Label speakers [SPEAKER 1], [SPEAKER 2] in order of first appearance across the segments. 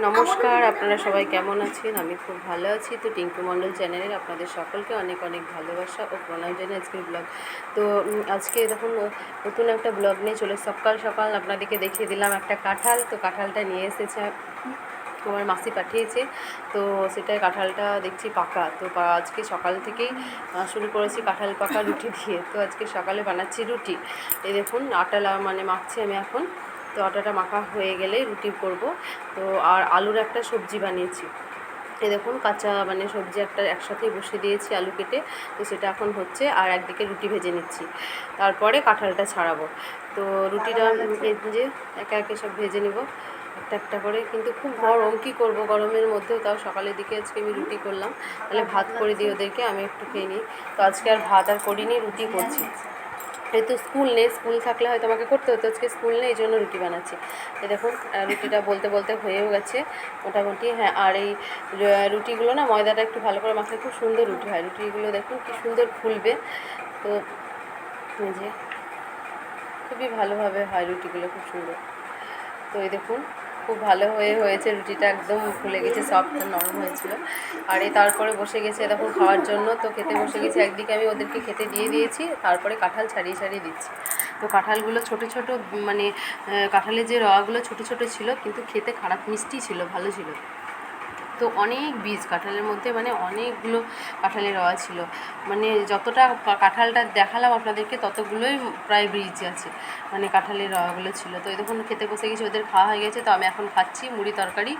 [SPEAKER 1] নমস্কার, আপনারা সবাই কেমন আছেন? আমি খুব ভালো আছি। তো টিঙ্কু মণ্ডল চ্যানেলের আপনাদের সকলকে অনেক অনেক ভালোবাসা ও প্রণাম জানিয়ে আজকের ব্লগ। তো আজকে দেখুন নতুন একটা ব্লগ নিয়ে চলে সকাল সকাল আপনাদেরকে দেখিয়ে দিলাম একটা কাঁঠাল। তো কাঁঠালটা নিয়ে এসেছে আমার মাসি পাঠিয়েছে। তো সেটাই কাঁঠালটা দেখছি পাকা। তো আজকে সকাল থেকেই শুরু করেছি কাঁঠাল পাকা রুটি দিয়ে। তো আজকে সকালে বানাচ্ছি রুটি। এই দেখুন আটা মাখছি আমি এখন। তো আটাটা মাখা হয়ে গেলে রুটি করব। তো আর আলুর একটা সবজি বানিয়েছি। এই দেখুন কাঁচা সবজি একটা একসাথেই বসিয়ে দিয়েছি আলু কেটে। তো সেটা এখন হচ্ছে, আর একদিকে রুটি ভেজে নিচ্ছি, তারপরে কাঁঠালটা ছাড়াবো। তো রুটিটা ভেজে একে একে সব ভেজে নেব একটা একটা করে। কিন্তু খুব গরম, কী করবো গরমের মধ্যেও, তাও সকালের দিকে আজকে আমি রুটি করলাম। তাহলে ভাত করে দিই ওদেরকে, আমি একটু খেয়ে নিই। তো আজকে আর ভাত আর করিনি, রুটি করছি। যেহেতু স্কুল নেই, স্কুল থাকলে হয়তো আমাকে করতে হতো, আজকে স্কুল নেই, এই জন্য রুটি বানাচ্ছি। এই দেখুন রুটিটা বলতে বলতে হয়েও গেছে মোটামুটি। হ্যাঁ, আর এই রুটিগুলো না ময়দাটা একটু ভালো করে মাখলে খুব সুন্দর রুটি হয়। রুটিগুলো দেখুন কি সুন্দর ফুলবে। তো এই যে খুবই ভালোভাবে হয় রুটিগুলো, খুব সুন্দর। তো এই দেখুন খুব ভালো হয়েছে রুটিটা, একদম ফুলে গেছে, সফট নরম হয়েছিল। আর এই তারপরে বসে গেছে দেখুন খাওয়ার জন্য। তো খেতে বসে গেছে, একদিকে আমি ওদেরকে খেতে দিয়ে দিয়েছি, তারপরে কাঁঠাল ছাড়িয়ে ছাড়িয়ে দিচ্ছি। তো কাঁঠালগুলো ছোট ছোট, কাঁঠালের যে রওয়াগুলো ছোট ছোট ছিল, কিন্তু খেতে খারাপ মিষ্টি ছিল, ভালো ছিল। তো অনেক বীজ কাঁঠালের মধ্যে, অনেকগুলো কাঁঠালের রওয়া ছিল। যতটা কাঁঠালটা দেখালাম আপনাদেরকে, ততগুলোই প্রায় বীজ আছে, কাঁঠালের রওয়াগুলো ছিল। তো এই দেখুন খেতে বসে গেছি, ওদের খাওয়া হয়ে গেছে। তো আমি এখন খাচ্ছি মুড়ি তরকারি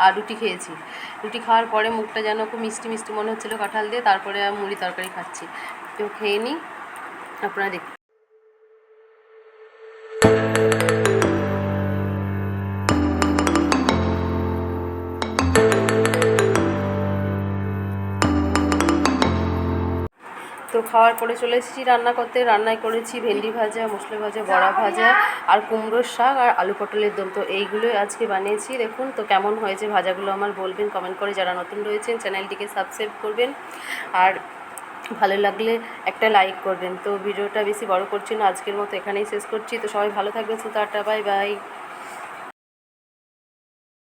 [SPEAKER 1] আর রুটি খেয়েছি। রুটি খাওয়ার পরে মুখটা যেন খুব মিষ্টি মিষ্টি মনে হচ্ছিলো কাঁঠাল দিয়ে, তারপরে মুড়ি তরকারি খাচ্ছি। তো খেয়ে নিই, আপনারা দেখুন। তো খাওয়ার পরে চলে এসেছি রান্না করতে। রান্নায় করেছি ভেন্ডি ভাজা, মশলা ভাজা, বড়া ভাজা, আর কুমড়োর শাক, আর আলু পটলের দম। তো এইগুলোই আজকে বানিয়েছি। দেখুন তো কেমন হয়েছে ভাজাগুলো আমার বলবেন কমেন্ট করে। যারা নতুন রয়েছেন চ্যানেলটিকে সাবস্ক্রাইব করবেন, আর ভালো লাগলে একটা লাইক করবেন। তো ভিডিওটা বেশি বড় করছি না, আজকের মতো এখানেই শেষ করছি। তো সবাই ভালো থাকবেন, টাটা, বাই বাই।